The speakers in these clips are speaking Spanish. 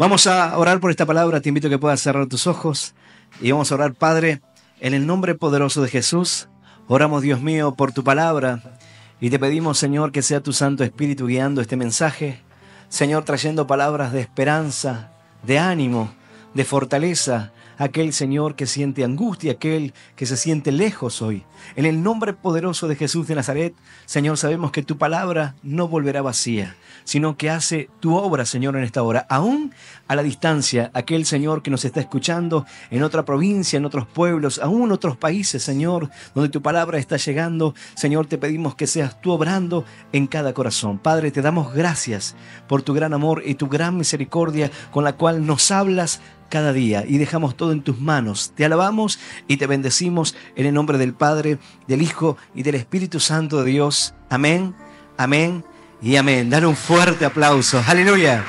Vamos a orar por esta palabra. Te invito a que puedas cerrar tus ojos y vamos a orar, Padre, en el nombre poderoso de Jesús. Oramos, Dios mío, por tu palabra y te pedimos, Señor, que sea tu Santo Espíritu guiando este mensaje. Señor, trayendo palabras de esperanza, de ánimo, de fortaleza. Aquel, Señor, que siente angustia, aquel que se siente lejos hoy. En el nombre poderoso de Jesús de Nazaret, Señor, sabemos que tu palabra no volverá vacía, sino que hace tu obra, Señor, en esta hora. Aún a la distancia, aquel, Señor, que nos está escuchando en otra provincia, en otros pueblos, aún en otros países, Señor, donde tu palabra está llegando, Señor, te pedimos que seas tú obrando en cada corazón. Padre, te damos gracias por tu gran amor y tu gran misericordia con la cual nos hablas cada día y dejamos todo en tus manos. Te alabamos y te bendecimos en el nombre del Padre, del Hijo y del Espíritu Santo de Dios. Amén, amén y amén. Dale un fuerte aplauso. Aleluya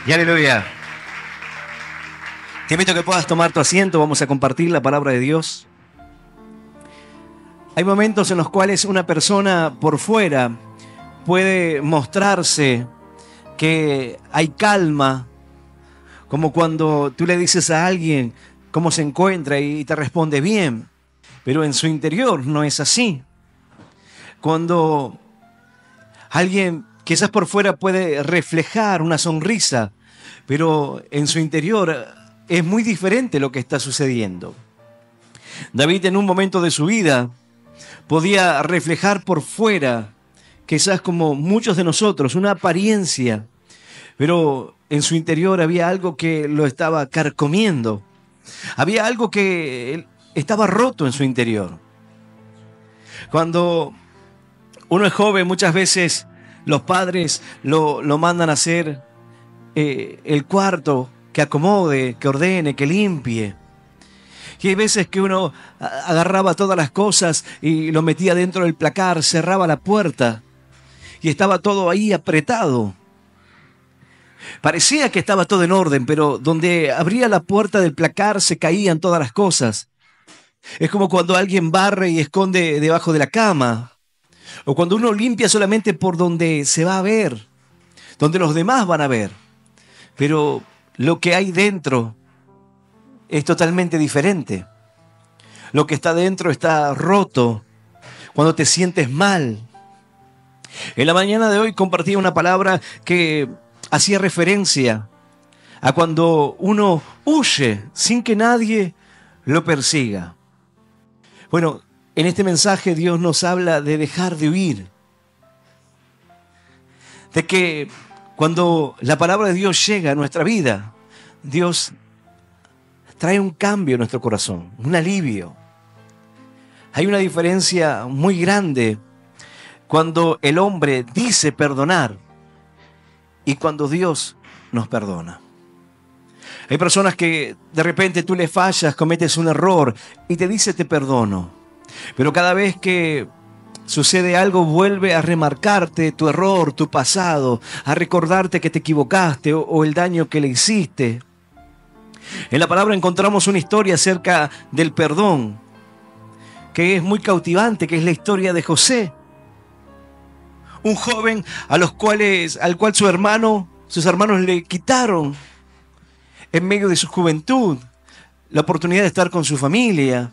y aleluya. Te invito a que puedas tomar tu asiento. Vamos a compartir la palabra de Dios. Hay momentos en los cuales una persona por fuera puede mostrarse que hay calma, como cuando tú le dices a alguien cómo se encuentra y te responde bien, pero en su interior no es así. Cuando alguien quizás por fuera puede reflejar una sonrisa, pero en su interior es muy diferente lo que está sucediendo. David, en un momento de su vida, podía reflejar por fuera, quizás como muchos de nosotros, una apariencia, pero en su interior había algo que lo estaba carcomiendo. Había algo que estaba roto en su interior. Cuando uno es joven, muchas veces los padres lo mandan a hacer el cuarto, que acomode, que ordene, que limpie. Y hay veces que uno agarraba todas las cosas y lo metía dentro del placar, cerraba la puerta y estaba todo ahí apretado. Parecía que estaba todo en orden, pero donde abría la puerta del placar se caían todas las cosas. Es como cuando alguien barre y esconde debajo de la cama. O cuando uno limpia solamente por donde se va a ver, donde los demás van a ver. Pero lo que hay dentro es totalmente diferente. Lo que está dentro está roto. Cuando te sientes mal. En la mañana de hoy compartí una palabra que hacía referencia a cuando uno huye sin que nadie lo persiga. Bueno, en este mensaje Dios nos habla de dejar de huir. De que cuando la palabra de Dios llega a nuestra vida, Dios trae un cambio en nuestro corazón, un alivio. Hay una diferencia muy grande cuando el hombre dice perdonar y cuando Dios nos perdona. Hay personas que de repente tú le fallas, cometes un error y te dice te perdono. Pero cada vez que sucede algo vuelve a remarcarte tu error, tu pasado, a recordarte que te equivocaste o el daño que le hiciste. En la palabra encontramos una historia acerca del perdón que es muy cautivante, que es la historia de José. Un joven al cual sus hermanos le quitaron en medio de su juventud la oportunidad de estar con su familia.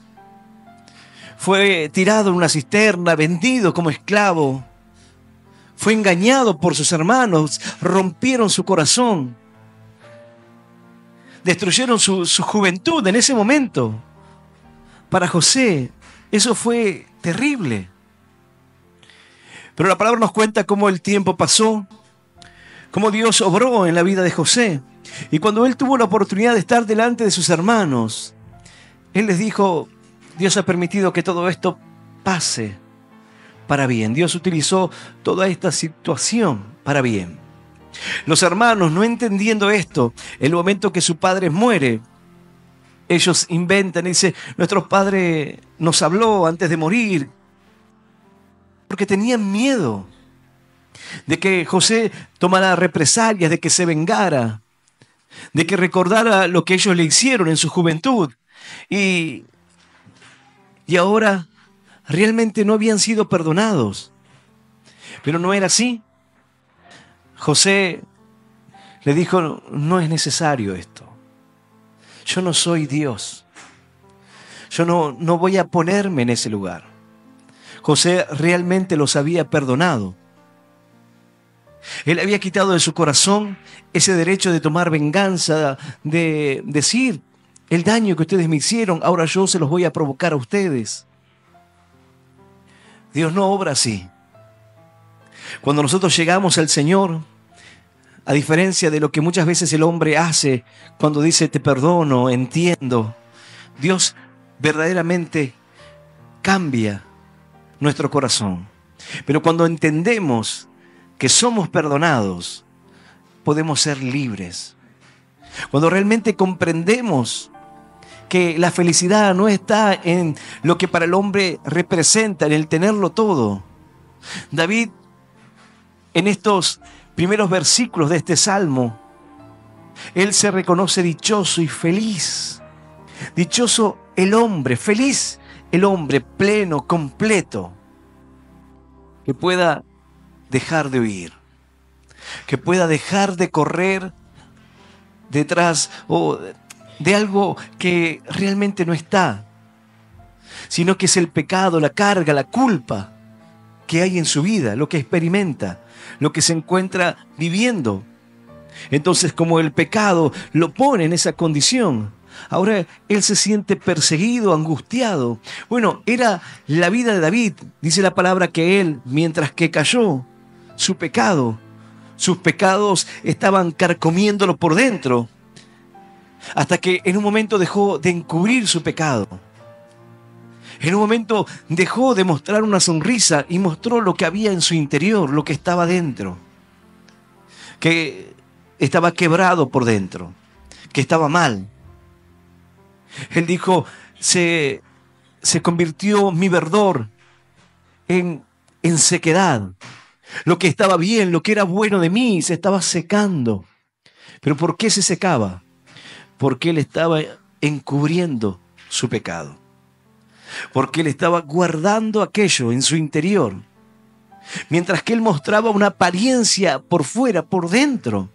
Fue tirado en una cisterna, vendido como esclavo. Fue engañado por sus hermanos, rompieron su corazón. Destruyeron su juventud en ese momento. Para José, eso fue terrible. Pero la palabra nos cuenta cómo el tiempo pasó, cómo Dios obró en la vida de José. Y cuando él tuvo la oportunidad de estar delante de sus hermanos, él les dijo, Dios ha permitido que todo esto pase para bien. Dios utilizó toda esta situación para bien. Los hermanos, no entendiendo esto, en el momento que su padre muere, ellos inventan y dicen, nuestro padre nos habló antes de morir, porque tenían miedo de que José tomara represalias, de que se vengara, de que recordara lo que ellos le hicieron en su juventud. Y ahora realmente no habían sido perdonados. Pero no era así. José le dijo, no es necesario esto. Yo no soy Dios. Yo no voy a ponerme en ese lugar. José realmente los había perdonado. Él había quitado de su corazón ese derecho de tomar venganza, de decir, el daño que ustedes me hicieron, ahora yo se los voy a provocar a ustedes. Dios no obra así. Cuando nosotros llegamos al Señor, a diferencia de lo que muchas veces el hombre hace cuando dice te perdono, entiendo, Dios verdaderamente cambia nuestro corazón. Pero cuando entendemos que somos perdonados, podemos ser libres. Cuando realmente comprendemos que la felicidad no está en lo que para el hombre representa, en el tenerlo todo. David, en estos primeros versículos de este salmo, él se reconoce dichoso y feliz. Dichoso el hombre, feliz el hombre pleno, completo, que pueda dejar de huir, que pueda dejar de correr detrás o de algo que realmente no está, sino que es el pecado, la carga, la culpa que hay en su vida, lo que experimenta, lo que se encuentra viviendo. Entonces, como el pecado lo pone en esa condición, ahora él se siente perseguido, angustiado. Bueno, era la vida de David. Dice la palabra que él, mientras que cayó, sus pecados estaban carcomiéndolo por dentro, hasta que en un momento dejó de encubrir su pecado. En un momento dejó de mostrar una sonrisa y mostró lo que había en su interior, lo que estaba dentro, que estaba quebrado por dentro, que estaba mal. Él dijo, se convirtió mi verdor en sequedad. Lo que estaba bien, lo que era bueno de mí, se estaba secando. ¿Pero por qué se secaba? Porque él estaba encubriendo su pecado. Porque él estaba guardando aquello en su interior. Mientras que él mostraba una apariencia por fuera, por dentro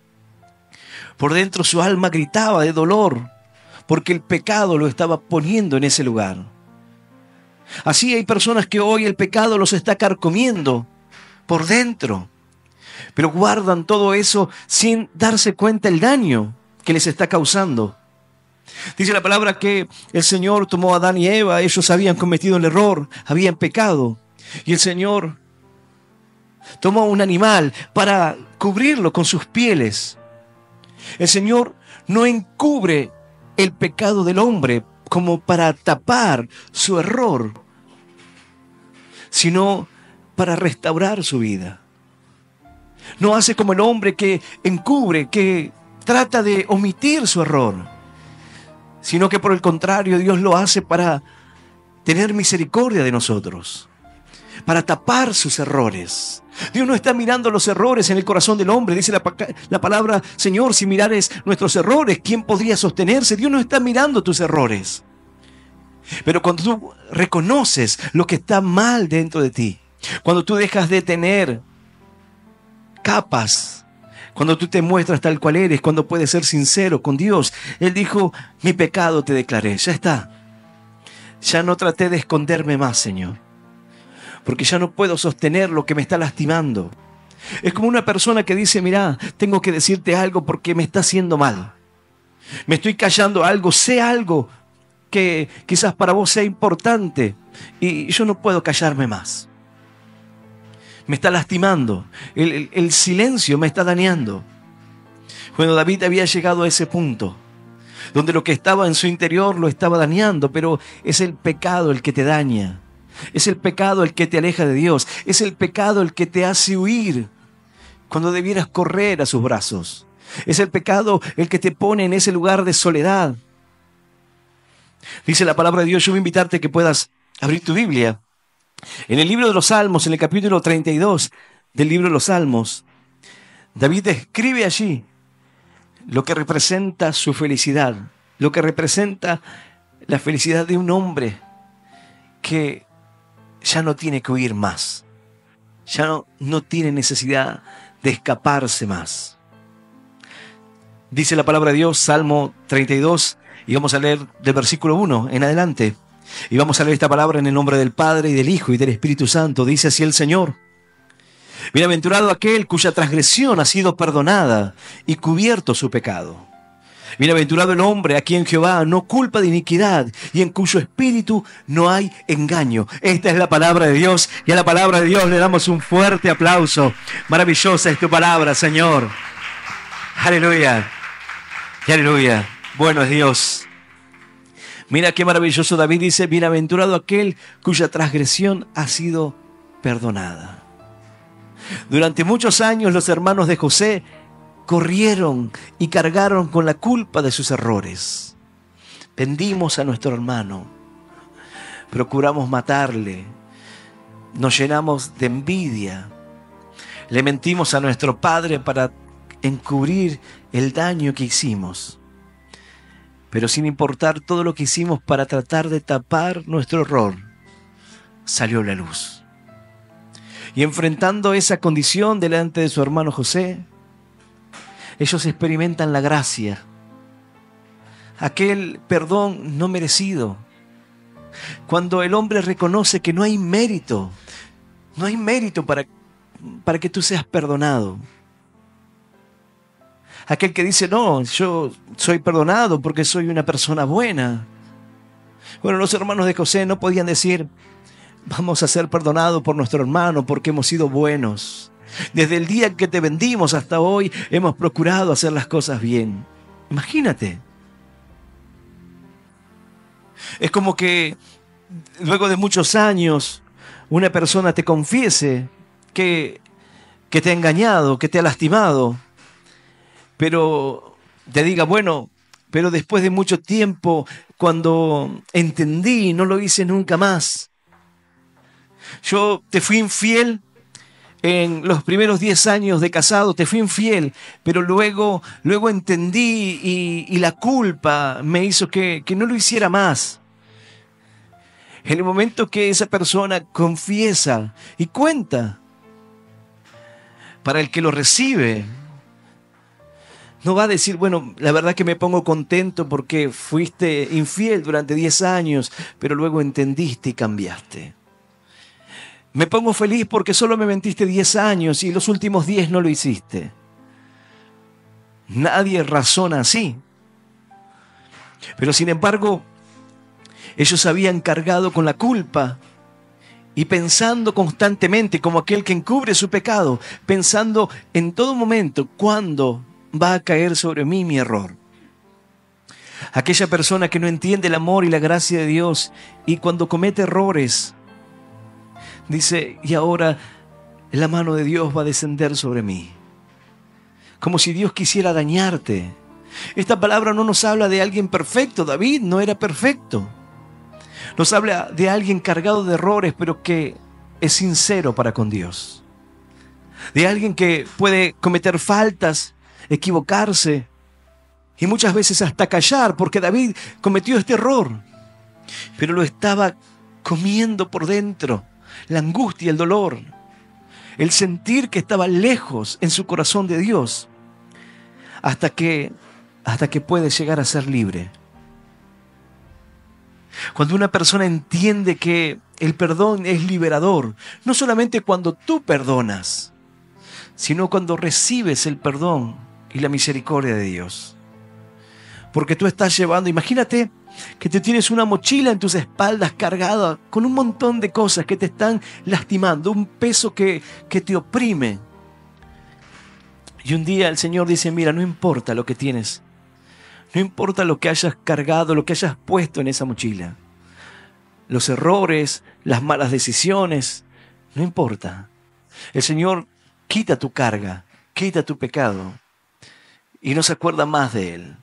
su alma gritaba de dolor, porque el pecado lo estaba poniendo en ese lugar. Así hay personas que hoy el pecado los está carcomiendo por dentro, pero guardan todo eso sin darse cuenta el daño que les está causando. Dice la palabra que el Señor tomó a Adán y Eva, ellos habían cometido el error, habían pecado, y el Señor tomó un animal para cubrirlo con sus pieles. El Señor no encubre el pecado del hombre como para tapar su error, sino para restaurar su vida. No hace como el hombre que encubre, que trata de omitir su error, sino que por el contrario Dios lo hace para tener misericordia de nosotros, para tapar sus errores. Dios no está mirando los errores en el corazón del hombre. Dice la palabra, Señor, si mirares nuestros errores, ¿quién podría sostenerse? Dios no está mirando tus errores. Pero cuando tú reconoces lo que está mal dentro de ti, cuando tú dejas de tener capas, cuando tú te muestras tal cual eres, cuando puedes ser sincero con Dios. Él dijo, mi pecado te declaré, ya está. Ya no traté de esconderme más, Señor, porque ya no puedo sostener lo que me está lastimando. Es como una persona que dice, mira, tengo que decirte algo porque me está haciendo mal. Me estoy callando algo, sé algo que quizás para vos sea importante y yo no puedo callarme más. Me está lastimando, el silencio me está dañando. Bueno, David había llegado a ese punto, donde lo que estaba en su interior lo estaba dañando, pero es el pecado el que te daña. Es el pecado el que te aleja de Dios. Es el pecado el que te hace huir cuando debieras correr a sus brazos. Es el pecado el que te pone en ese lugar de soledad. Dice la palabra de Dios, yo voy a invitarte a que puedas abrir tu Biblia. En el libro de los Salmos, en el capítulo 32 del libro de los Salmos, David describe allí lo que representa su felicidad, lo que representa la felicidad de un hombre que ya no tiene que huir más, ya no tiene necesidad de escaparse más, Dice la palabra de Dios, Salmo 32, y vamos a leer del versículo 1 en adelante. Y vamos a leer esta palabra en el nombre del Padre, y del Hijo, y del Espíritu Santo. Dice así el Señor: bienaventurado aquel cuya transgresión ha sido perdonada y cubierto su pecado. Bienaventurado el hombre a quien Jehová no culpa de iniquidad y en cuyo espíritu no hay engaño. Esta es la palabra de Dios, y a la palabra de Dios le damos un fuerte aplauso. Maravillosa es tu palabra, Señor. Aleluya. Y aleluya. Bueno es Dios. Mira qué maravilloso. David dice: bienaventurado aquel cuya transgresión ha sido perdonada. Durante muchos años los hermanos de José corrieron y cargaron con la culpa de sus errores. Vendimos a nuestro hermano, procuramos matarle, nos llenamos de envidia, le mentimos a nuestro padre para encubrir el daño que hicimos. Pero sin importar todo lo que hicimos para tratar de tapar nuestro error, salió la luz. Y enfrentando esa condición delante de su hermano José, ellos experimentan la gracia, aquel perdón no merecido. Cuando el hombre reconoce que no hay mérito para que tú seas perdonado. Aquel que dice: no, yo soy perdonado porque soy una persona buena. Bueno, los hermanos de José no podían decir: vamos a ser perdonados por nuestro hermano porque hemos sido buenos. Desde el día que te vendimos hasta hoy hemos procurado hacer las cosas bien. Imagínate. Es como que luego de muchos años una persona te confiese que te ha engañado, que te ha lastimado, pero te diga: bueno, pero después de mucho tiempo, cuando entendí, no lo hice nunca más. Yo te fui infiel en los primeros 10 años de casado, te fui infiel, pero luego entendí y la culpa me hizo que no lo hiciera más. En el momento que esa persona confiesa y cuenta, para el que lo recibe, no va a decir: bueno, la verdad que me pongo contento porque fuiste infiel durante 10 años, pero luego entendiste y cambiaste. Me pongo feliz porque solo me mentiste 10 años y los últimos 10 no lo hiciste. Nadie razona así. Pero sin embargo, ellos habían cargado con la culpa y pensando constantemente, como aquel que encubre su pecado, pensando en todo momento: ¿cuándo va a caer sobre mí mi error? Aquella persona que no entiende el amor y la gracia de Dios, y cuando comete errores dice: y ahora la mano de Dios va a descender sobre mí. Como si Dios quisiera dañarte. Esta palabra no nos habla de alguien perfecto. David no era perfecto. Nos habla de alguien cargado de errores, pero que es sincero para con Dios. De alguien que puede cometer faltas, equivocarse y muchas veces hasta callar, porque David cometió este error, pero lo estaba comiendo por dentro. La angustia, el dolor, el sentir que estaba lejos en su corazón de Dios, hasta que puede llegar a ser libre. Cuando una persona entiende que el perdón es liberador, no solamente cuando tú perdonas, sino cuando recibes el perdón y la misericordia de Dios. Porque tú estás llevando, imagínate que te tienes una mochila en tus espaldas cargada con un montón de cosas que te están lastimando, un peso que te oprime. Y un día el Señor dice: mira, no importa lo que tienes, no importa lo que hayas cargado, lo que hayas puesto en esa mochila, los errores, las malas decisiones, no importa. El Señor quita tu carga, quita tu pecado y no se acuerda más de él.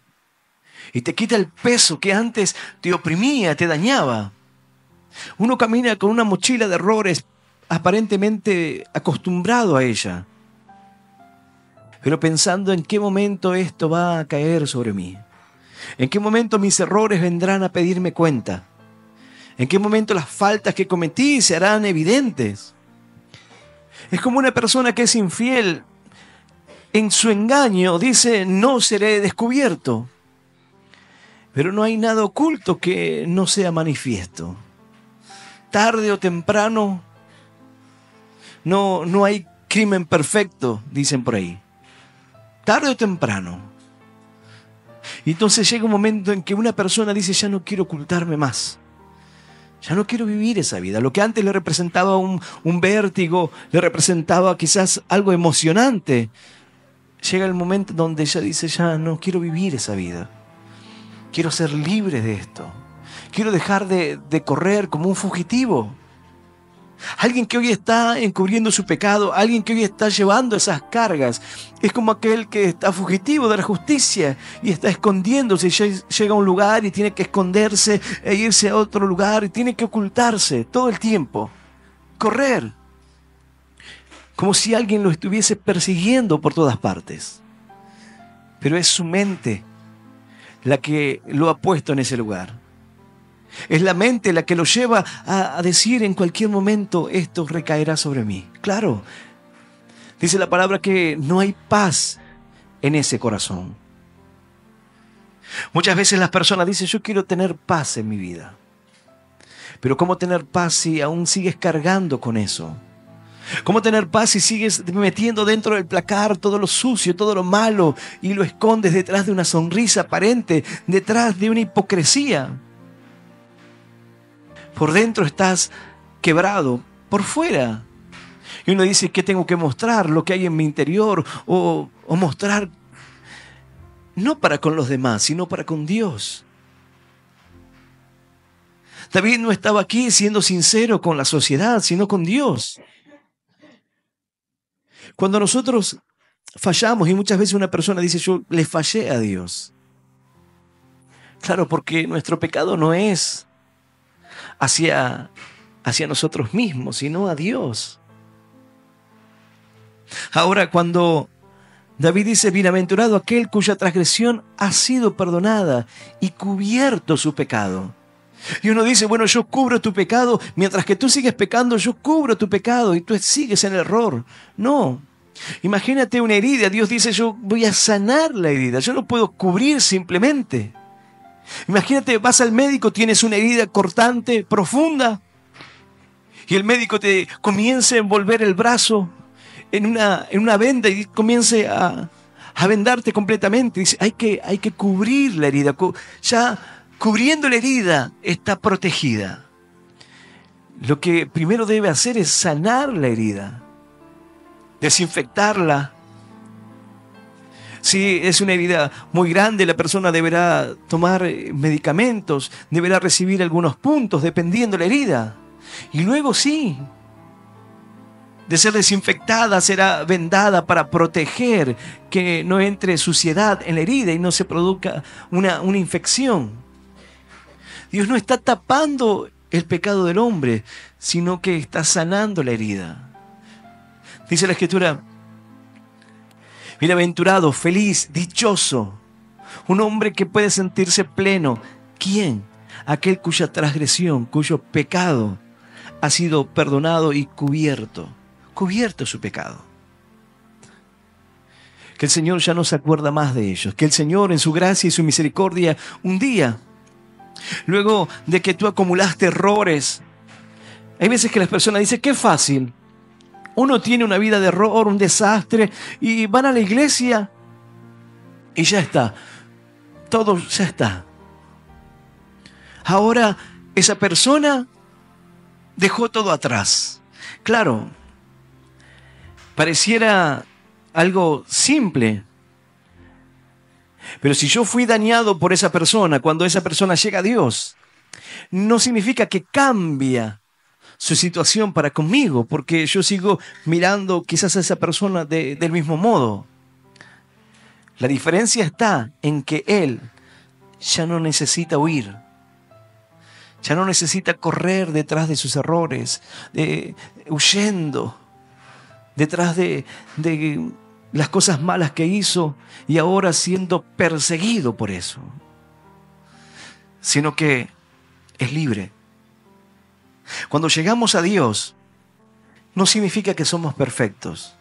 Y te quita el peso que antes te oprimía, te dañaba. Uno camina con una mochila de errores aparentemente acostumbrado a ella, pero pensando: ¿en qué momento esto va a caer sobre mí? ¿En qué momento mis errores vendrán a pedirme cuenta? ¿En qué momento las faltas que cometí se harán evidentes? Es como una persona que es infiel en su engaño dice, no seré descubierto. Pero no hay nada oculto que no sea manifiesto. Tarde o temprano, no hay crimen perfecto, dicen por ahí. Tarde o temprano. Y entonces llega un momento en que una persona dice, ya no quiero ocultarme más. Ya no quiero vivir esa vida. Lo que antes le representaba un vértigo, le representaba quizás algo emocionante. Llega el momento donde ella dice, ya no quiero vivir esa vida. Quiero ser libre de esto. Quiero dejar de correr como un fugitivo. Alguien que hoy está encubriendo su pecado, alguien que hoy está llevando esas cargas, es como aquel que está fugitivo de la justicia y está escondiéndose y llega a un lugar y tiene que esconderse e irse a otro lugar y tiene que ocultarse todo el tiempo, correr, como si alguien lo estuviese persiguiendo por todas partes. Pero es su mente la que lo ha puesto en ese lugar. Es la mente la que lo lleva a decir en cualquier momento, esto recaerá sobre mí. Claro, dice la palabra que no hay paz en ese corazón. Muchas veces las personas dicen, yo quiero tener paz en mi vida. Pero ¿cómo tener paz si aún sigues cargando con eso? ¿Cómo tener paz si sigues metiendo dentro del placar todo lo sucio, todo lo malo y lo escondes detrás de una sonrisa aparente, detrás de una hipocresía? Por dentro estás quebrado, por fuera. Y uno dice, ¿qué tengo que mostrar? Lo que hay en mi interior. O mostrar, no para con los demás, sino para con Dios. David no estaba aquí siendo sincero con la sociedad, sino con Dios. Cuando nosotros fallamos, y muchas veces una persona dice, yo le fallé a Dios. Claro, porque nuestro pecado no es hacia nosotros mismos, sino a Dios. Ahora, cuando David dice, bienaventurado aquel cuya transgresión ha sido perdonada y cubierto su pecado. Y uno dice, bueno, yo cubro tu pecado, mientras que tú sigues pecando, yo cubro tu pecado y tú sigues en el error. No. Imagínate una herida. Dios dice, yo voy a sanar la herida. Yo no puedo cubrir simplemente. Imagínate, vas al médico, tienes una herida cortante, profunda, y el médico te comienza a envolver el brazo en una venda y comience a vendarte completamente. Dice, hay que cubrir la herida. Ya cubriendo la herida está protegida. Lo que primero debe hacer es sanar la herida, desinfectarla. Si es una herida muy grande, la persona deberá tomar medicamentos, deberá recibir algunos puntos dependiendo de la herida. Y luego sí, de ser desinfectada, será vendada para proteger que no entre suciedad en la herida y no se produzca una infección. Dios no está tapando el pecado del hombre, sino que está sanando la herida. Dice la Escritura, bienaventurado, feliz, dichoso, un hombre que puede sentirse pleno. ¿Quién? Aquel cuya transgresión, cuyo pecado ha sido perdonado y cubierto su pecado. Que el Señor ya no se acuerda más de ellos. Que el Señor en su gracia y su misericordia un día, luego de que tú acumulaste errores, hay veces que las personas dicen, qué fácil. Uno tiene una vida de error, un desastre, y van a la iglesia y ya está. Todo ya está. Ahora esa persona dejó todo atrás. Claro, pareciera algo simple. Pero si yo fui dañado por esa persona, cuando esa persona llega a Dios, no significa que cambia su situación para conmigo, porque yo sigo mirando quizás a esa persona del mismo modo. La diferencia está en que él ya no necesita huir, ya no necesita correr detrás de sus errores, huyendo detrás de las cosas malas que hizo y ahora siendo perseguido por eso, sino que es libre. Cuando llegamos a Dios, no significa que somos perfectos.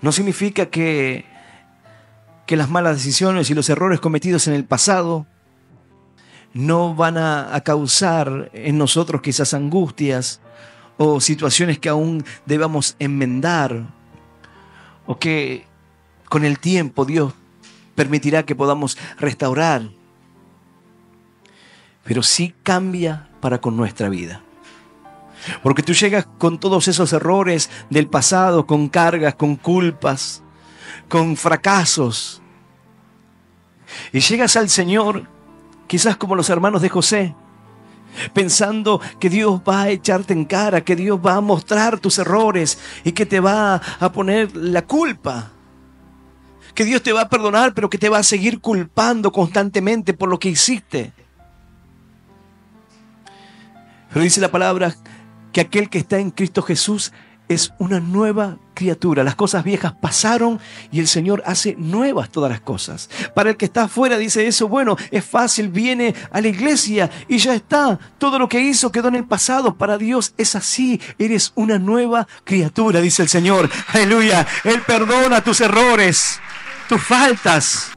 No significa que que las malas decisiones y los errores cometidos en el pasado no van a causar en nosotros quizás angustias o situaciones que aún debamos enmendar, o que con el tiempo Dios permitirá que podamos restaurar. Pero sí cambia para con nuestra vida. Porque tú llegas con todos esos errores del pasado, con cargas, con culpas, con fracasos. Y llegas al Señor, quizás como los hermanos de José, pensando que Dios va a echarte en cara, que Dios va a mostrar tus errores y que te va a poner la culpa. Que Dios te va a perdonar, pero que te va a seguir culpando constantemente por lo que hiciste. Pero dice la palabra que aquel que está en Cristo Jesús es una nueva criatura. Las cosas viejas pasaron y el Señor hace nuevas todas las cosas. Para el que está afuera dice eso, bueno, es fácil, viene a la iglesia y ya está. Todo lo que hizo quedó en el pasado. Para Dios es así. Eres una nueva criatura, dice el Señor. Aleluya. Él perdona tus errores, tus faltas.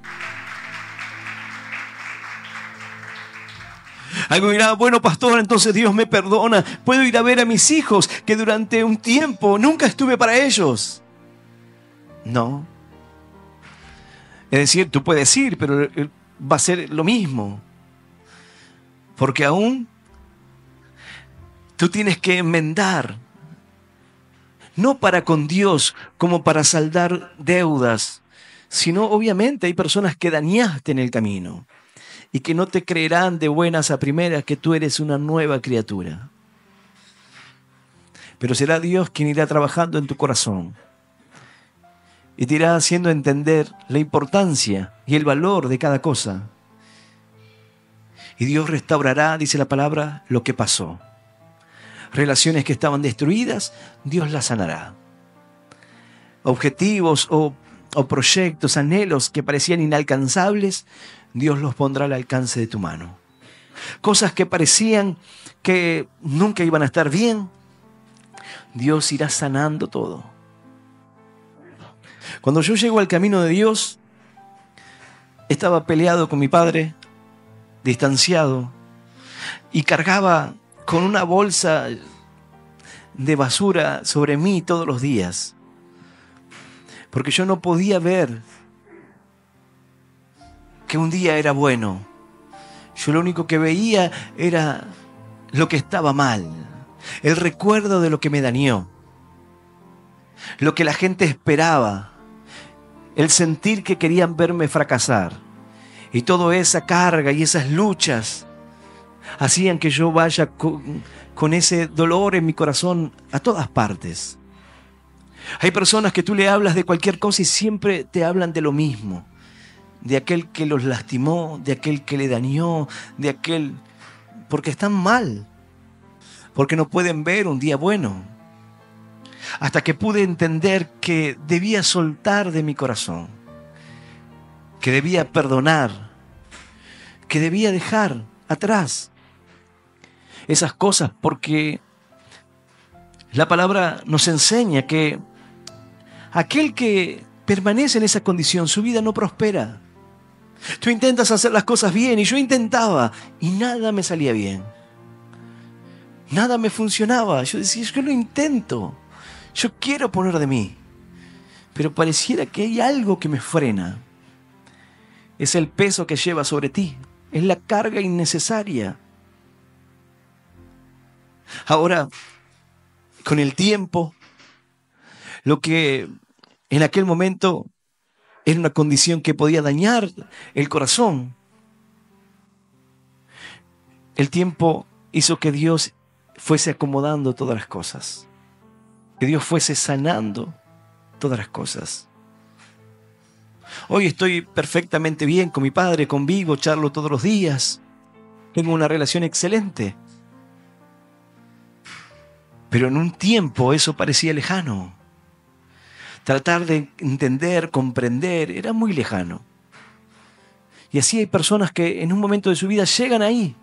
Algo dirá, bueno, pastor, entonces Dios me perdona. Puedo ir a ver a mis hijos que durante un tiempo nunca estuve para ellos. No. Es decir, tú puedes ir, pero va a ser lo mismo. Porque aún tú tienes que enmendar. No para con Dios como para saldar deudas, sino obviamente hay personas que dañaste en el camino y que no te creerán de buenas a primeras que tú eres una nueva criatura. Pero será Dios quien irá trabajando en tu corazón y te irá haciendo entender la importancia y el valor de cada cosa. Y Dios restaurará, dice la palabra, lo que pasó. Relaciones que estaban destruidas, Dios las sanará. Objetivos o proyectos, anhelos que parecían inalcanzables, Dios los pondrá al alcance de tu mano. Cosas que parecían que nunca iban a estar bien, Dios irá sanando todo. Cuando yo llego al camino de Dios, estaba peleado con mi padre, distanciado, y cargaba con una bolsa de basura sobre mí todos los días, porque yo no podía ver que un día era bueno. Yo lo único que veía era lo que estaba mal, el recuerdo de lo que me dañó, lo que la gente esperaba, el sentir que querían verme fracasar. Y toda esa carga y esas luchas hacían que yo vaya con ese dolor en mi corazón a todas partes. Hay personas que tú le hablas de cualquier cosa y siempre te hablan de lo mismo. De aquel que los lastimó, de aquel que le dañó, de aquel... porque están mal, porque no pueden ver un día bueno. Hasta que pude entender que debía soltar de mi corazón, que debía perdonar, que debía dejar atrás esas cosas, porque la palabra nos enseña que aquel que permanece en esa condición, su vida no prospera. Tú intentas hacer las cosas bien y yo intentaba y nada me salía bien. Nada me funcionaba. Yo decía, yo lo intento. Yo quiero poner de mí. Pero pareciera que hay algo que me frena. Es el peso que lleva sobre ti. Es la carga innecesaria. Ahora, con el tiempo, lo que en aquel momento era una condición que podía dañar el corazón, el tiempo hizo que Dios fuese acomodando todas las cosas, que Dios fuese sanando todas las cosas. Hoy estoy perfectamente bien con mi padre, convivo, charlo todos los días, tengo una relación excelente. Pero en un tiempo eso parecía lejano. Tratar de entender, comprender, era muy lejano. Y así hay personas que en un momento de su vida llegan ahí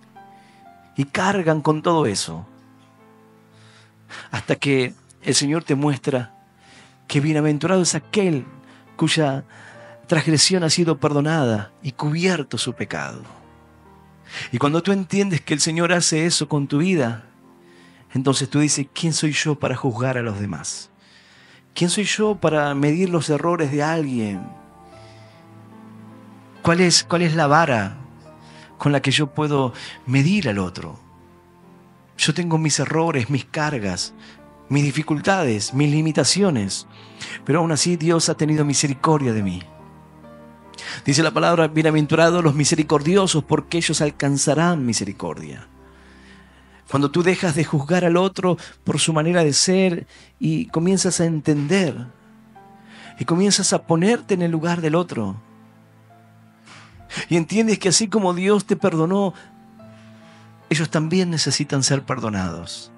y cargan con todo eso. Hasta que el Señor te muestra que bienaventurado es aquel cuya transgresión ha sido perdonada y cubierto su pecado. Y cuando tú entiendes que el Señor hace eso con tu vida, entonces tú dices, ¿quién soy yo para juzgar a los demás? ¿Quién soy yo para medir los errores de alguien? ¿Cuál es la vara con la que yo puedo medir al otro? Yo tengo mis errores, mis cargas, mis dificultades, mis limitaciones, pero aún así Dios ha tenido misericordia de mí. Dice la palabra, bienaventurados los misericordiosos, porque ellos alcanzarán misericordia. Cuando tú dejas de juzgar al otro por su manera de ser y comienzas a entender y comienzas a ponerte en el lugar del otro y entiendes que así como Dios te perdonó, ellos también necesitan ser perdonados.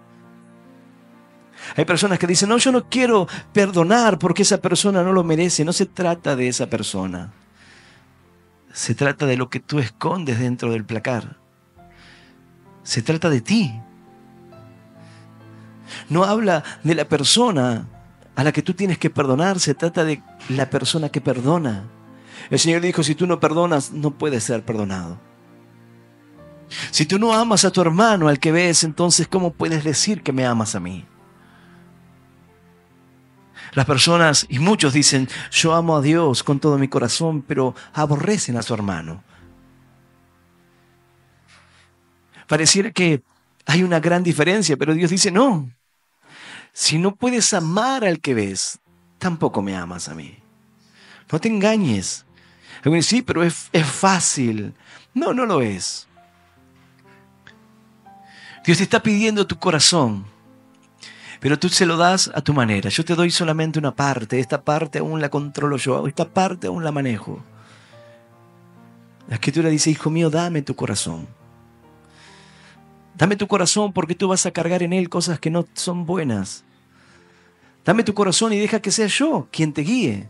Hay personas que dicen, no, yo no quiero perdonar porque esa persona no lo merece. No se trata de esa persona. Se trata de lo que tú escondes dentro del placar. Se trata de ti. No habla de la persona a la que tú tienes que perdonar. Se trata de la persona que perdona. El Señor dijo, si tú no perdonas, no puedes ser perdonado. Si tú no amas a tu hermano, al que ves, entonces ¿cómo puedes decir que me amas a mí? Las personas, y muchos dicen, yo amo a Dios con todo mi corazón, pero aborrecen a su hermano. Pareciera que hay una gran diferencia, pero Dios dice, no. Si no puedes amar al que ves, tampoco me amas a mí. No te engañes. Sí, pero es fácil. No, no lo es. Dios te está pidiendo tu corazón, pero tú se lo das a tu manera. Yo te doy solamente una parte. Esta parte aún la controlo yo. Esta parte aún la manejo. La Escritura dice, hijo mío, dame tu corazón. Dame tu corazón porque tú vas a cargar en él cosas que no son buenas. Dame tu corazón y deja que sea yo quien te guíe.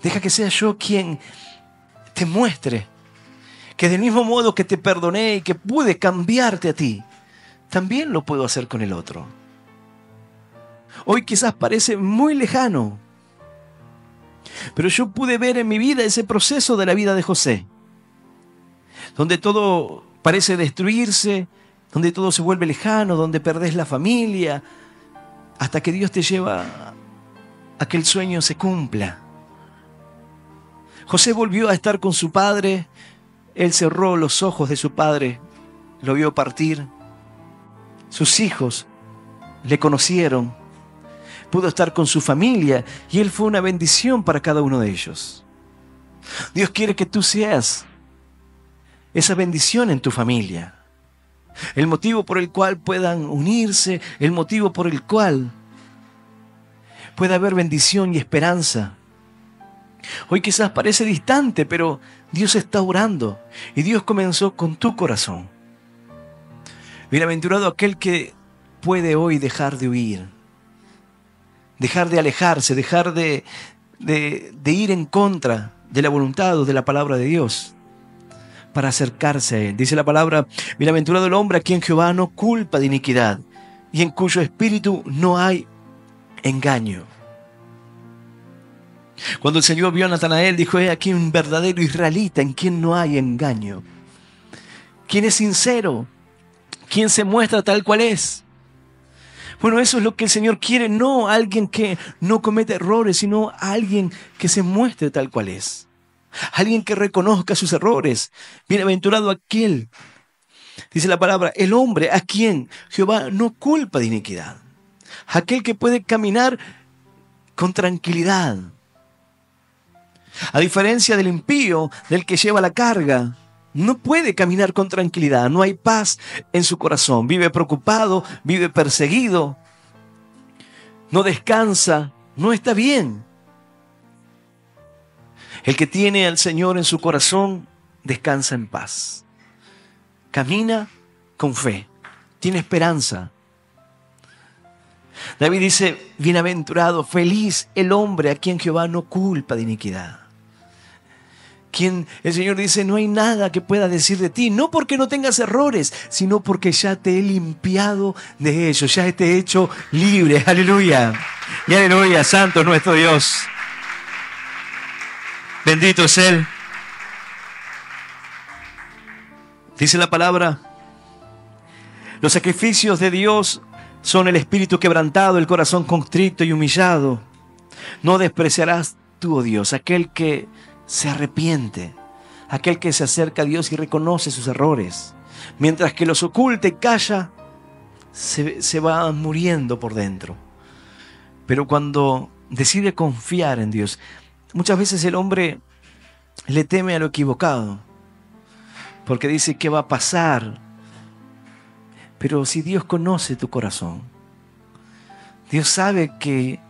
Deja que sea yo quien te muestre que del mismo modo que te perdoné y que pude cambiarte a ti, también lo puedo hacer con el otro. Hoy quizás parece muy lejano, pero yo pude ver en mi vida ese proceso de la vida de José, donde todo parece destruirse, donde todo se vuelve lejano, donde perdés la familia, hasta que Dios te lleva a que el sueño se cumpla. José volvió a estar con su padre, él cerró los ojos de su padre, lo vio partir, sus hijos le conocieron, pudo estar con su familia y él fue una bendición para cada uno de ellos. Dios quiere que tú seas esa bendición en tu familia. El motivo por el cual puedan unirse, el motivo por el cual pueda haber bendición y esperanza. Hoy quizás parece distante, pero Dios está orando y Dios comenzó con tu corazón. Bienaventurado aquel que puede hoy dejar de huir, dejar de alejarse, dejar de ir en contra de la voluntad o de la palabra de Dios, para acercarse a Él. Dice la palabra, bienaventurado el hombre a quien Jehová no culpa de iniquidad y en cuyo espíritu no hay engaño. Cuando el Señor vio a Natanael, dijo, he aquí un verdadero israelita en quien no hay engaño. ¿Quién es sincero? ¿Quién se muestra tal cual es? Bueno, eso es lo que el Señor quiere, no alguien que no comete errores, sino alguien que se muestre tal cual es. Alguien que reconozca sus errores. Bienaventurado aquel, dice la palabra, el hombre a quien Jehová no culpa de iniquidad. Aquel que puede caminar con tranquilidad. A diferencia del impío, del que lleva la carga, no puede caminar con tranquilidad. No hay paz en su corazón. Vive preocupado, vive perseguido. No descansa, no está bien. El que tiene al Señor en su corazón descansa en paz. Camina con fe. Tiene esperanza. David dice, bienaventurado, feliz el hombre a quien Jehová no culpa de iniquidad. Quien el Señor dice, no hay nada que pueda decir de ti, no porque no tengas errores, sino porque ya te he limpiado de ellos, ya te he hecho libre. Aleluya. Y aleluya, santo es nuestro Dios. Bendito es Él. Dice la palabra, los sacrificios de Dios son el espíritu quebrantado, el corazón contrito y humillado. No despreciarás tú, oh Dios, aquel que se arrepiente, aquel que se acerca a Dios y reconoce sus errores. Mientras que los oculta y calla, se va muriendo por dentro. Pero cuando decide confiar en Dios, muchas veces el hombre le teme a lo equivocado, porque dice, ¿qué va a pasar? Pero si Dios conoce tu corazón, Dios sabe que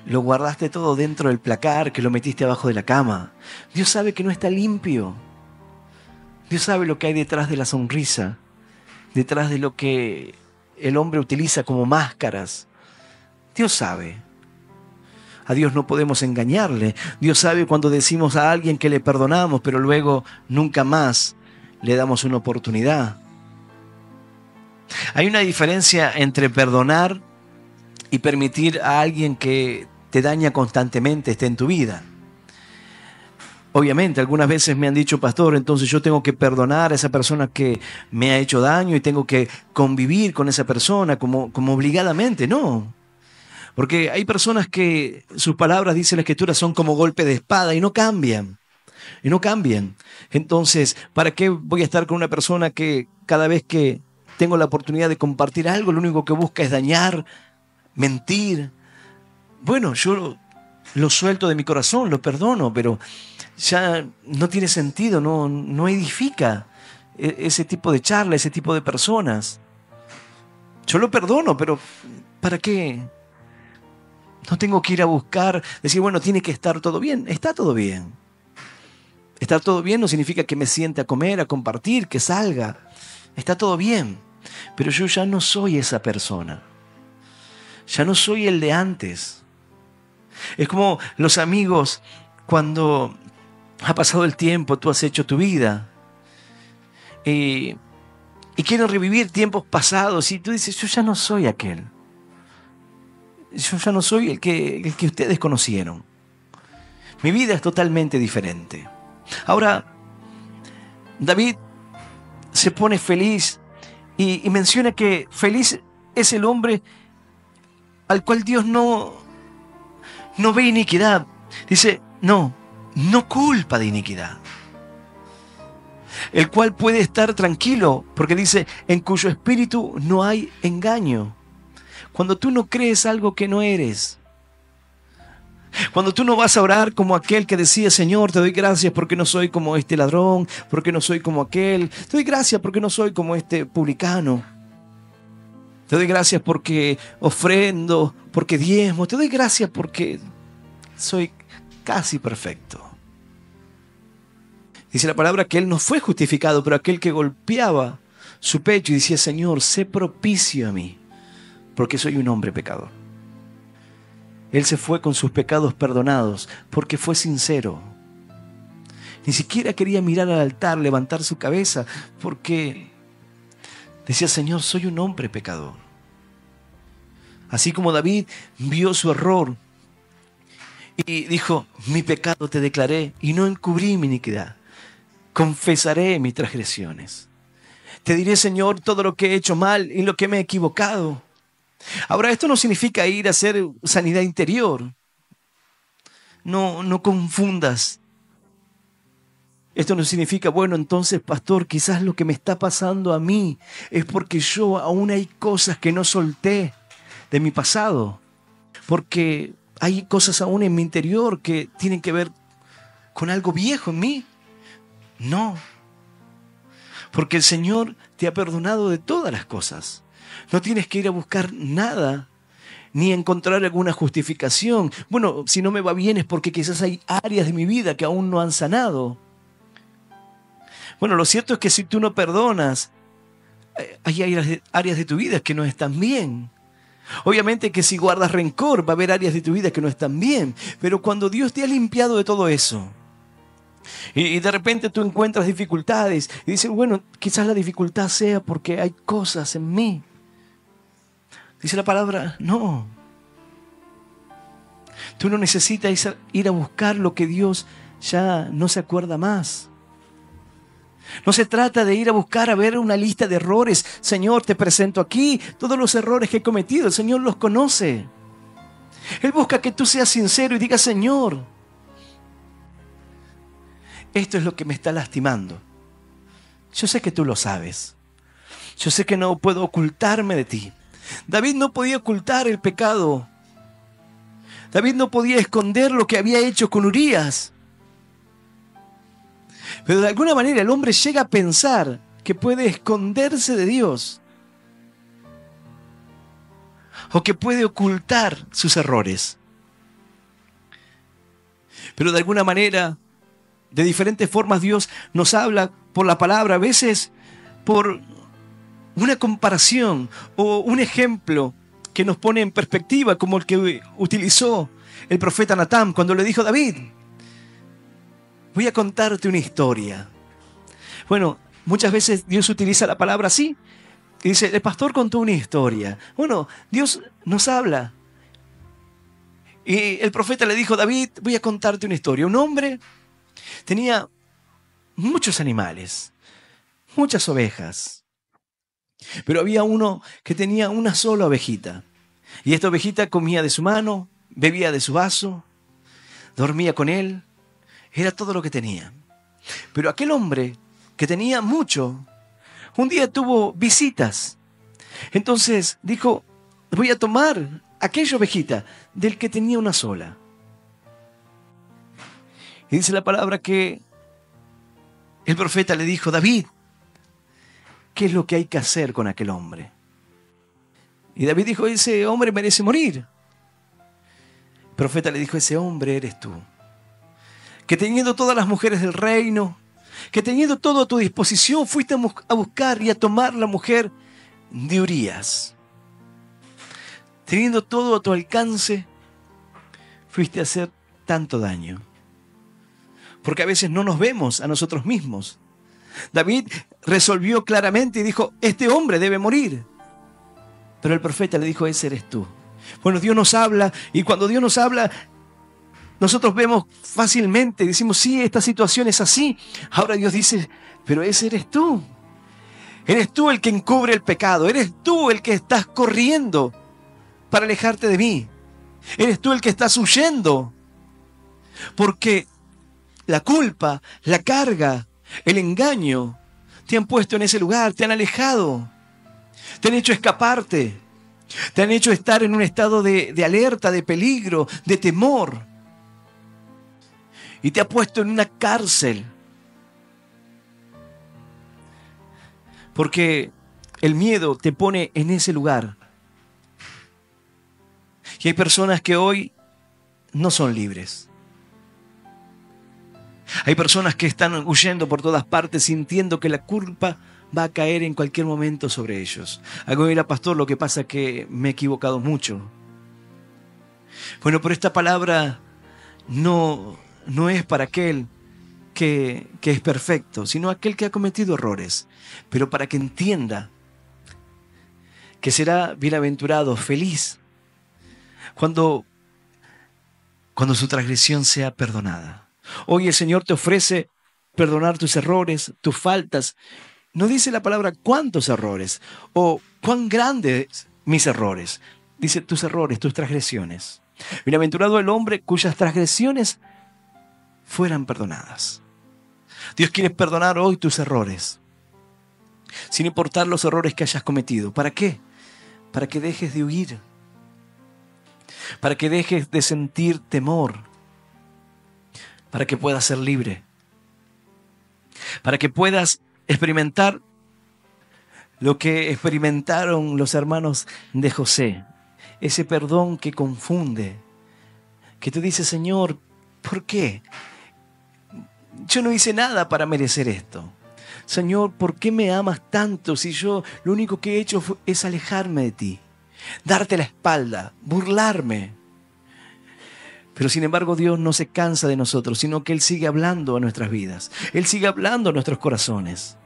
lo guardaste todo dentro del placar, que lo metiste abajo de la cama. Dios sabe que no está limpio. Dios sabe lo que hay detrás de la sonrisa, detrás de lo que el hombre utiliza como máscaras. Dios sabe. A Dios no podemos engañarle. Dios sabe cuando decimos a alguien que le perdonamos, pero luego nunca más le damos una oportunidad. Hay una diferencia entre perdonar y permitir a alguien que te daña constantemente esté en tu vida. Obviamente, algunas veces me han dicho, pastor, entonces yo tengo que perdonar a esa persona que me ha hecho daño y tengo que convivir con esa persona como obligadamente. No. Porque hay personas que sus palabras, dice la Escritura, son como golpe de espada y no cambian. Y no cambian. Entonces, ¿para qué voy a estar con una persona que cada vez que tengo la oportunidad de compartir algo, lo único que busca es dañar, mentir? Bueno, yo lo suelto de mi corazón, lo perdono, pero ya no tiene sentido, no edifica ese tipo de charla, ese tipo de personas. Yo lo perdono, pero ¿para qué? No tengo que ir a buscar, decir, bueno, tiene que estar todo bien. Está todo bien. Estar todo bien no significa que me siente a comer, a compartir, que salga. Está todo bien. Pero yo ya no soy esa persona. Ya no soy el de antes. Es como los amigos cuando ha pasado el tiempo, tú has hecho tu vida y quieren revivir tiempos pasados y tú dices, yo ya no soy aquel. Yo ya no soy el que ustedes conocieron. Mi vida es totalmente diferente. Ahora, David se pone feliz y menciona que feliz es el hombre al cual Dios no ve iniquidad. Dice, no culpa de iniquidad. El cual puede estar tranquilo, porque dice, en cuyo espíritu no hay engaño. Cuando tú no crees algo que no eres. Cuando tú no vas a orar como aquel que decía, Señor, te doy gracias porque no soy como este ladrón, porque no soy como aquel. Te doy gracias porque no soy como este publicano. Te doy gracias porque ofrendo, porque diezmo. Te doy gracias porque soy casi perfecto. Dice la palabra que él no fue justificado, pero aquel que golpeaba su pecho y decía, Señor, sé propicio a mí, porque soy un hombre pecador. Él se fue con sus pecados perdonados porque fue sincero. Ni siquiera quería mirar al altar, levantar su cabeza, porque decía, Señor, soy un hombre pecador. Así como David vio su error y dijo, mi pecado te declaré y no encubrí mi iniquidad. Confesaré mis transgresiones. Te diré, Señor, todo lo que he hecho mal y lo que me he equivocado. Ahora, esto no significa ir a hacer sanidad interior. No confundas. Esto no significa, bueno, entonces, pastor, quizás lo que me está pasando a mí es porque yo aún hay cosas que no solté de mi pasado. Porque hay cosas aún en mi interior que tienen que ver con algo viejo en mí. No. Porque el Señor te ha perdonado de todas las cosas. No tienes que ir a buscar nada, ni encontrar alguna justificación. Bueno, si no me va bien es porque quizás hay áreas de mi vida que aún no han sanado. Bueno, lo cierto es que si tú no perdonas, hay áreas de tu vida que no están bien. Obviamente que si guardas rencor, va a haber áreas de tu vida que no están bien. Pero cuando Dios te ha limpiado de todo eso, y de repente tú encuentras dificultades, y dices, bueno, quizás la dificultad sea porque hay cosas en mí. Dice la palabra, no. Tú no necesitas ir a buscar lo que Dios ya no se acuerda más. No se trata de ir a buscar, a ver una lista de errores. Señor, te presento aquí todos los errores que he cometido. El Señor los conoce. Él busca que tú seas sincero y digas, Señor, esto es lo que me está lastimando. Yo sé que tú lo sabes. Yo sé que no puedo ocultarme de ti. David no podía ocultar el pecado. David no podía esconder lo que había hecho con Urías. Pero de alguna manera el hombre llega a pensar que puede esconderse de Dios. O que puede ocultar sus errores. Pero de alguna manera, de diferentes formas, Dios nos habla por la palabra, a veces por una comparación o un ejemplo que nos pone en perspectiva, como el que utilizó el profeta Natán cuando le dijo a David, voy a contarte una historia. Bueno, muchas veces Dios utiliza la palabra así, y dice, el pastor contó una historia. Bueno, Dios nos habla. Y el profeta le dijo, David, voy a contarte una historia. Un hombre tenía muchos animales, muchas ovejas. Pero había uno que tenía una sola ovejita. Y esta ovejita comía de su mano, bebía de su vaso, dormía con él. Era todo lo que tenía. Pero aquel hombre que tenía mucho, un día tuvo visitas. Entonces dijo, voy a tomar aquella ovejita del que tenía una sola. Y dice la palabra que el profeta le dijo, David, ¿qué es lo que hay que hacer con aquel hombre? Y David dijo, ese hombre merece morir. El profeta le dijo, ese hombre eres tú. Que teniendo todas las mujeres del reino, que teniendo todo a tu disposición, fuiste a buscar y a tomar la mujer de Urías. Teniendo todo a tu alcance, fuiste a hacer tanto daño. Porque a veces no nos vemos a nosotros mismos. David resolvió claramente y dijo, este hombre debe morir. Pero el profeta le dijo, ese eres tú. Bueno, Dios nos habla y cuando Dios nos habla, nosotros vemos fácilmente, decimos, sí, esta situación es así. Ahora Dios dice, pero ese eres tú. Eres tú el que encubre el pecado. Eres tú el que estás corriendo para alejarte de mí. Eres tú el que estás huyendo. Porque la culpa, la carga, el engaño te han puesto en ese lugar, te han alejado, te han hecho escaparte, te han hecho estar en un estado de alerta, de peligro, de temor. Y te ha puesto en una cárcel. Porque el miedo te pone en ese lugar. Y hay personas que hoy no son libres. Hay personas que están huyendo por todas partes sintiendo que la culpa va a caer en cualquier momento sobre ellos. Algo dirá, pastor, lo que pasa es que me he equivocado mucho. Bueno, pero esta palabra no es para aquel que es perfecto, sino aquel que ha cometido errores. Pero para que entienda que será bienaventurado, feliz, cuando su transgresión sea perdonada. Hoy el Señor te ofrece perdonar tus errores, tus faltas. No dice la palabra cuántos errores o cuán grandes mis errores. Dice tus errores, tus transgresiones. Bienaventurado el hombre cuyas transgresiones fueran perdonadas. Dios quiere perdonar hoy tus errores, sin importar los errores que hayas cometido. ¿Para qué? Para que dejes de huir, para que dejes de sentir temor, para que puedas ser libre, para que puedas experimentar lo que experimentaron los hermanos de José, ese perdón que confunde, que tú dices, Señor, ¿por qué? Yo no hice nada para merecer esto. Señor, ¿por qué me amas tanto si yo lo único que he hecho es alejarme de ti, darte la espalda, burlarme? Pero sin embargo Dios no se cansa de nosotros, sino que Él sigue hablando a nuestras vidas. Él sigue hablando a nuestros corazones.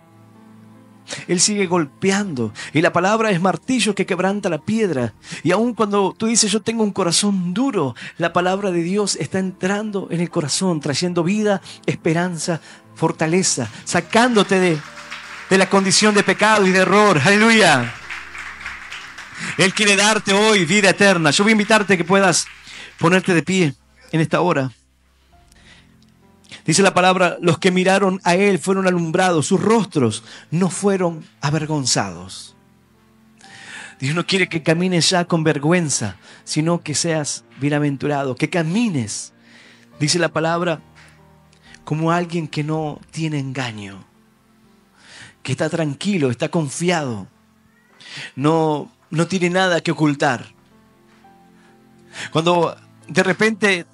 Él sigue golpeando. Y la palabra es martillo que quebranta la piedra. Y aun cuando tú dices, yo tengo un corazón duro, la palabra de Dios está entrando en el corazón, trayendo vida, esperanza, fortaleza, sacándote de la condición de pecado y de error. ¡Aleluya! Él quiere darte hoy vida eterna. Yo voy a invitarte a que puedas ponerte de pie en esta hora. Dice la palabra, los que miraron a Él fueron alumbrados, sus rostros no fueron avergonzados. Dios no quiere que camines ya con vergüenza, sino que seas bienaventurado, que camines, dice la palabra, como alguien que no tiene engaño, que está tranquilo, está confiado, no tiene nada que ocultar. Cuando de repente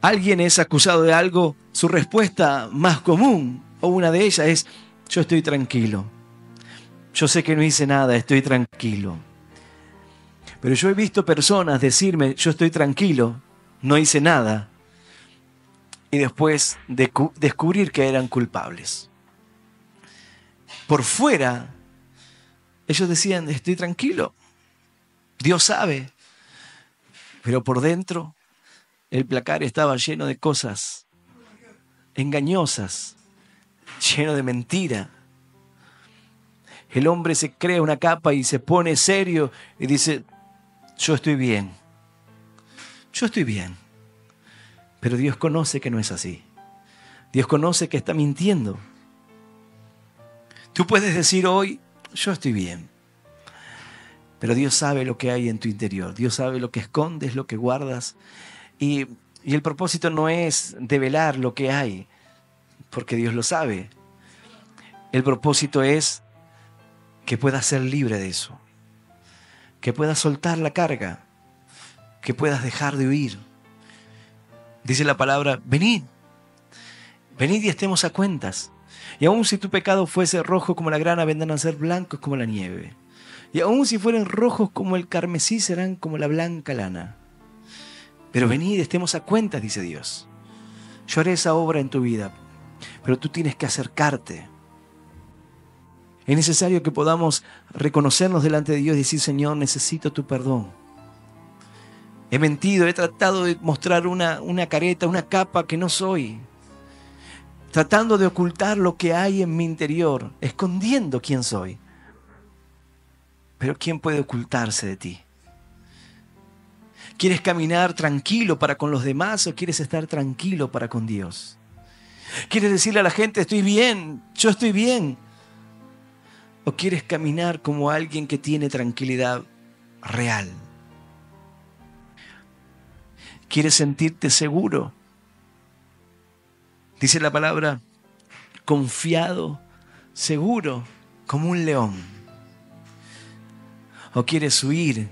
alguien es acusado de algo, su respuesta más común, o una de ellas, es: yo estoy tranquilo. Yo sé que no hice nada, estoy tranquilo. Pero yo he visto personas decirme: yo estoy tranquilo, no hice nada, y después descubrir que eran culpables. Por fuera, ellos decían: estoy tranquilo, Dios sabe. Pero por dentro, el placar estaba lleno de cosas engañosas, lleno de mentira. El hombre se crea una capa y se pone serio y dice: yo estoy bien. Yo estoy bien. Pero Dios conoce que no es así. Dios conoce que está mintiendo. Tú puedes decir hoy: yo estoy bien. Pero Dios sabe lo que hay en tu interior. Dios sabe lo que escondes, lo que guardas. Y el propósito no es develar lo que hay, porque Dios lo sabe. El propósito es que puedas ser libre de eso. Que puedas soltar la carga. Que puedas dejar de huir. Dice la palabra: venid. Venid y estemos a cuentas. Y aun si tu pecado fuese rojo como la grana, vendrán a ser blancos como la nieve. Y aun si fueren rojos como el carmesí, serán como la blanca lana. Pero venid, estemos a cuentas, dice Dios. Yo haré esa obra en tu vida, pero tú tienes que acercarte. Es necesario que podamos reconocernos delante de Dios y decir: Señor, necesito tu perdón. He mentido, he tratado de mostrar una careta, una capa que no soy. Tratando de ocultar lo que hay en mi interior, escondiendo quién soy. Pero ¿quién puede ocultarse de ti? ¿Quieres caminar tranquilo para con los demás o quieres estar tranquilo para con Dios? ¿Quieres decirle a la gente: estoy bien, yo estoy bien? ¿O quieres caminar como alguien que tiene tranquilidad real? ¿Quieres sentirte seguro? Dice la palabra: confiado, seguro, como un león. ¿O quieres huir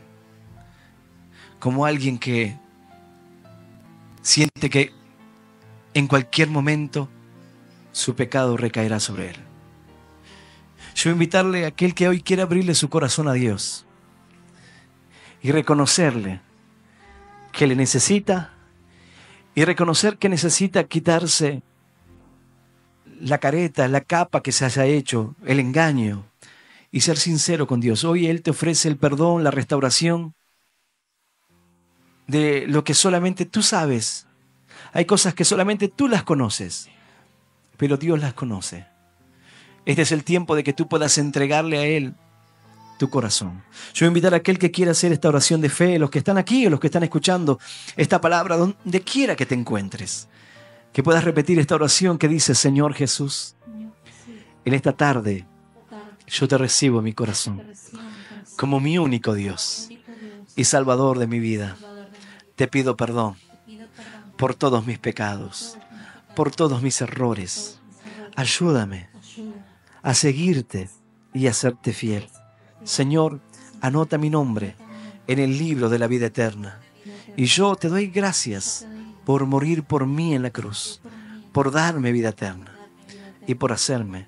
como alguien que siente que en cualquier momento su pecado recaerá sobre él? Yo voy a invitarle a aquel que hoy quiera abrirle su corazón a Dios y reconocerle que le necesita, y reconocer que necesita quitarse la careta, la capa que se haya hecho, el engaño, y ser sincero con Dios. Hoy Él te ofrece el perdón, la restauración de lo que solamente tú sabes. Hay cosas que solamente tú las conoces, pero Dios las conoce. Este es el tiempo de que tú puedas entregarle a Él tu corazón. Yo voy a invitar a aquel que quiera hacer esta oración de fe, los que están aquí o los que están escuchando esta palabra, donde quiera que te encuentres, que puedas repetir esta oración que dice: Señor Jesús, en esta tarde yo te recibo en mi corazón como mi único Dios y Salvador de mi vida. Te pido perdón por todos mis pecados, por todos mis errores. Ayúdame a seguirte y a serte fiel. Señor, anota mi nombre en el libro de la vida eterna. Y yo te doy gracias por morir por mí en la cruz, por darme vida eterna y por hacerme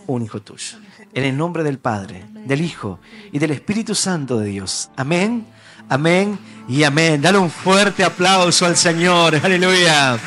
un hijo tuyo. En el nombre del Padre, del Hijo y del Espíritu Santo de Dios. Amén, amén y amén. Dale un fuerte aplauso al Señor. Aleluya.